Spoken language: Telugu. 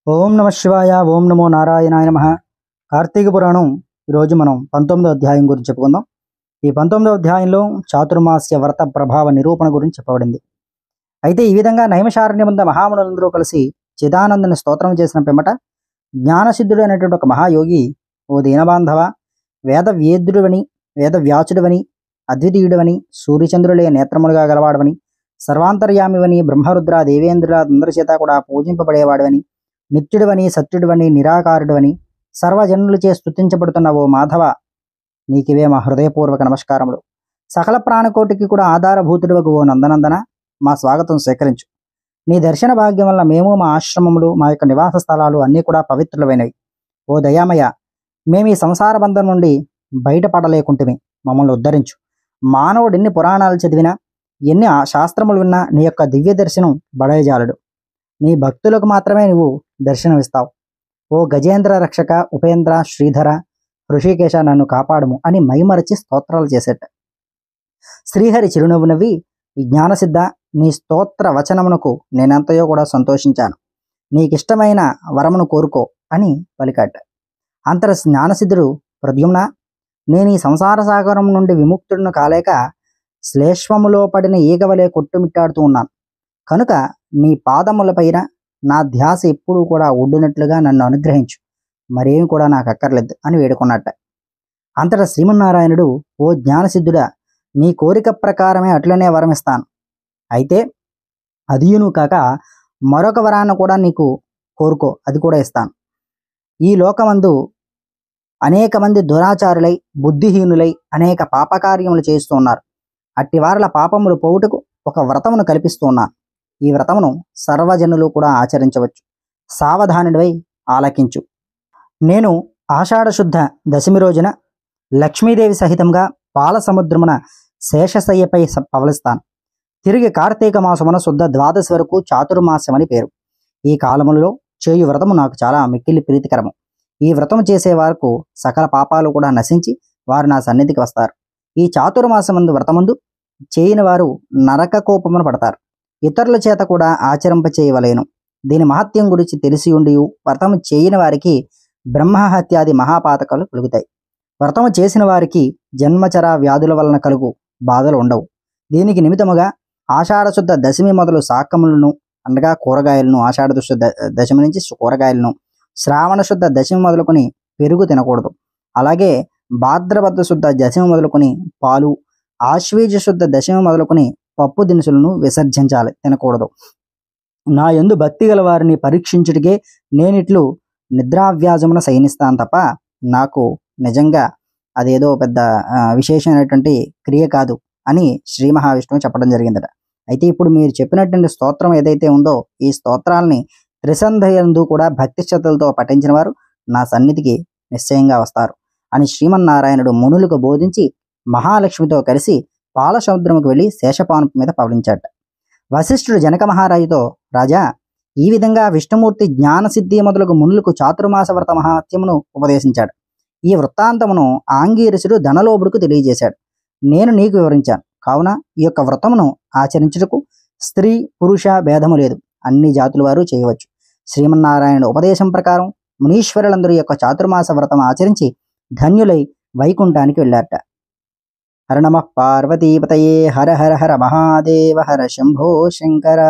ఓం నమ శివాయ. ఓం నమో నారాయణాయ నమః. కార్తీక పురాణం ఈరోజు మనం 19వ అధ్యాయం గురించి చెప్పుకుందాం. ఈ 19వ అధ్యాయంలో చాతుర్మాస్య వ్రత ప్రభావ నిరూపణ గురించి చెప్పబడింది. అయితే ఈ విధంగా నైమిషారణ్యముంద మహామునులందరూ కలిసి చిదానందుని స్తోత్రం చేసిన పిమ్మట జ్ఞానసిద్ధుడు అనేటువంటి ఒక మహాయోగి, ఓ దీనబాంధవ, వేదవ్యాచుడవని, అద్వితీయుడవని, సూర్యచంద్రులే నేత్రములుగా గలవాడవని, సర్వాంతర్యామివని, బ్రహ్మరుద్ర దేవేంద్రులందరి చేత కూడా పూజింపబడేవాడవని, నిత్యుడవని, సత్యుడవని, నిరాకారుడవని, సర్వజనులచే స్తుతించబడుతున్న ఓ మాధవ, నీకివే మా హృదయపూర్వక నమస్కారములు. సకల ప్రాణకోటికి కూడా ఆధారభూతుడవకు ఓ నందనందన, మా స్వాగతం స్వీకరించు. నీ దర్శన భాగ్యం వల్ల మేము, మా ఆశ్రమములు, మా యొక్క నివాస స్థలాలు అన్నీ కూడా పవిత్రులమైనవి. ఓ దయామయ, మేము ఈ సంసార బంధం నుండి బయటపడలేకుంటుమి, మమ్మల్ని ఉద్ధరించు. మానవుడు ఎన్ని పురాణాలు చదివినా, ఎన్ని శాస్త్రములు విన్నా నీ యొక్క దివ్య దర్శనం బడయజాలడు. నీ భక్తులకు మాత్రమే నువ్వు దర్శనమిస్తావు. ఓ గజేంద్ర రక్షక, ఉపేంద్ర, శ్రీధర, ఋషికేశ, నన్ను కాపాడము అని మైమరచి స్తోత్రాలు చేసేట. శ్రీహరి చిరునవ్వు నవ్వి, ఈ జ్ఞానసిద్ధ, నీ స్తోత్ర వచనమునకు నేనెంతయో కూడా సంతోషించాను. నీకిష్టమైన వరమును కోరుకో అని పలికాట. అంతర జ్ఞానసిద్ధుడు, ప్రద్యుమ్న, నేను ఈ సంసార సాగరం నుండి విముక్తుడును కాలేక శ్లేష్మములో పడిన ఈగవలే కొట్టుమిట్టాడుతూ ఉన్నాను. కనుక నీ పాదములపైన నా ధ్యాస ఎప్పుడూ కూడా ఉండినట్లుగా నన్ను అనుగ్రహించు, మరేమి కూడా నాకు అక్కర్లేదు అని వేడుకున్నట్ట. అంతటా శ్రీమన్నారాయణుడు, ఓ జ్ఞానసిద్ధుడా, నీ కోరిక ప్రకారమే అట్లనే వరమిస్తాను. అయితే అదియును కాక మరొక వరాన్ని కూడా నీకు కోరుకో, అది కూడా ఇస్తాను. ఈ లోకమందు అనేక మంది దురాచారులై, బుద్ధిహీనులై అనేక పాపకార్యములు చేస్తూ ఉన్నారు. అట్టి వారల పాపములు పోవుటకు ఒక వ్రతమును కల్పిస్తూ ఉన్నాను. ఈ వ్రతమును సర్వజనులు కూడా ఆచరించవచ్చు. సావధానుడివై ఆలకించు. నేను ఆషాఢశుద్ధ దశమి రోజున లక్ష్మీదేవి సహితంగా పాల సముద్రమున శేషశయ్యపై పవలిస్తాను. తిరిగి కార్తీక మాసమున శుద్ధ ద్వాదశి వరకు చాతుర్మాస్యమని పేరు. ఈ కాలములలో చేయు వ్రతము నాకు చాలా మిక్కిలి ప్రీతికరము. ఈ వ్రతము చేసే వారికి సకల పాపాలు కూడా నశించి వారు నా సన్నిధికి వస్తారు. ఈ చాతుర్మాసమందు వ్రతమందు చేయని వారు నరక కోపమును పడతారు. ఇతరుల చేత కూడా ఆచరింపచేయవలేను. దీని మహత్యం గురించి తెలిసి ఉండి వ్రతము చేయని వారికి బ్రహ్మహత్యాది మహాపాతకాలు కలుగుతాయి. వ్రతము చేసిన వారికి జన్మచర వ్యాధుల వలన కలుగు బాధలు ఉండవు. దీనికి నిమిత్తముగా ఆషాఢశుద్ధ దశమి మొదలు శాకములను, అనగా కూరగాయలను, ఆషాఢ దశమి నుంచి కూరగాయలను, శ్రావణ శుద్ధ దశమి మొదలుకొని పెరుగు తినకూడదు. అలాగే భాద్రపద శుద్ధ దశమి మొదలుకొని పాలు, ఆశ్వీజ శుద్ధ దశమి మొదలుకొని పప్పు దినుసులను విసర్జించాలి, తినకూడదు. నా యందు భక్తి గల వారిని పరీక్షించుటకే నేనిట్లు నిద్రావ్యాజమున శయనిస్తాను తప్ప నాకు నిజంగా అదేదో పెద్ద విశేషమైనటువంటి క్రియ కాదు అని శ్రీ మహావిష్ణువు చెప్పడం జరిగిందట. అయితే ఇప్పుడు మీరు చెప్పినటువంటి స్తోత్రం ఏదైతే ఉందో, ఈ స్తోత్రాలని త్రిసంధ్యందు కూడా భక్తి శ్రద్ధలతో పఠించిన వారు నా సన్నిధికి నిశ్చయంగా వస్తారు అని శ్రీమన్నారాయణుడు మునులకు బోధించి మహాలక్ష్మితో కలిసి పాల సముద్రముకు వెళ్ళి శేషపానుపు మీద పవలించాట. వశిష్ఠుడు జనక మహారాజుతో, రాజా, ఈ విధంగా విష్ణుమూర్తి జ్ఞానసిద్ధి మొదలగు మునులకు చాతుర్మాస వ్రత మహాత్యమును ఉపదేశించాడు. ఈ వృత్తాంతమును ఆంగీరసుడు ధనలోభుడుకు తెలియజేశాడు. నేను నీకు వివరించాను. కావున ఈ యొక్క వ్రతమును ఆచరించుటకు స్త్రీ పురుష భేదము లేదు, అన్ని జాతుల వారు చేయవచ్చు. శ్రీమన్నారాయణ ఉపదేశం ప్రకారం మునీశ్వరులందరూ యొక్క చాతుర్మాస వ్రతం ఆచరించి ధన్యులై వైకుంఠానికి వెళ్ళారట. హర నమః పార్వతీపతయే, హర హర హర మహాదేవ, హర శంభో శంకర.